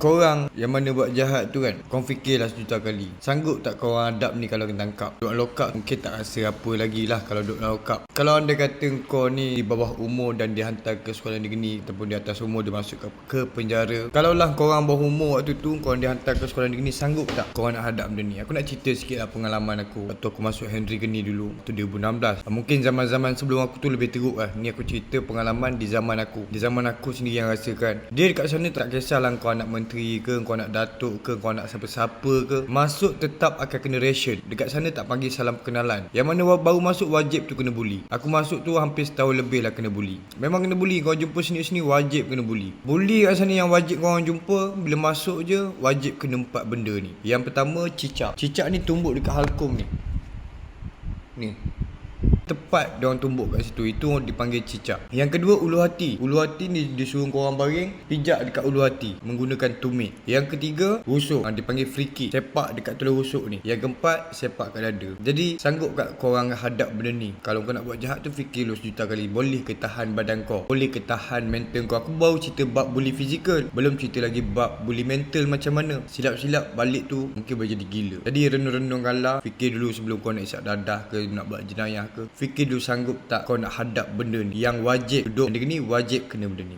Korang yang mana buat jahat tu kan, korang fikirlah sejuta kali. Sanggup tak korang hadap ni kalau kena tangkap? Duduk lock up mungkin tak rasa apa lagi lah kalau duduk lock up. Kalau anda kata kau ni di bawah umur dan dihantar ke sekolah negeri, ataupun di atas umur dia masuk ke penjara. Kalaulah korang bawah umur waktu tu, korang dihantar ke sekolah negeri, sanggup tak korang nak hadap benda ni? Aku nak cerita sikit lah pengalaman aku waktu aku masuk Henry Geni dulu, waktu 2016. Mungkin zaman-zaman sebelum aku tu lebih teruk lah. Ni aku cerita pengalaman di zaman aku. Di zaman aku sendiri yang rasakan. Dia dekat sana tak kisahlah kau anak menteri ke, kau nak datuk ke, kau nak siapa-siapa ke, masuk tetap akan kena ration. Dekat sana tak panggil salam perkenalan. Yang mana baru masuk wajib tu kena bully. Aku masuk tu hampir setahun lebih lah kena bully. Memang kena bully. Kau jumpa sini-sini wajib kena bully. Bully kat sana yang wajib kau orang jumpa, bila masuk je wajib kena 4 benda ni. Yang pertama cicak. Cicak ni tumbuk dekat halkum ni. Ni tepat dia orang tumbuk kat situ. Itu dipanggil cicak. Yang kedua ulu hati. Ulu hati ni disuruh korang baring, pijak dekat ulu hati menggunakan tumit. Yang ketiga rusuk, dipanggil free kick, sepak dekat telur rusuk ni. Yang keempat sepak kat dada. Jadi sanggup kat korang hadap benda ni? Kalau kau nak buat jahat tu fikir lu sejuta kali. Boleh ke tahan badan kau? Boleh ke tahan mental kau? Aku baru cerita bab bully fizikal, belum cerita lagi bab bully mental macam mana. Silap-silap balik tu mungkin boleh jadi gila. Jadi renung-renungkanlah, fikir dulu sebelum kau nak isap dadah ke, nak buat jenayah ke. Fikir dulu sanggup tak kau nak hadap benda ni. Yang wajib duduk negeri ni, wajib kena benda ni.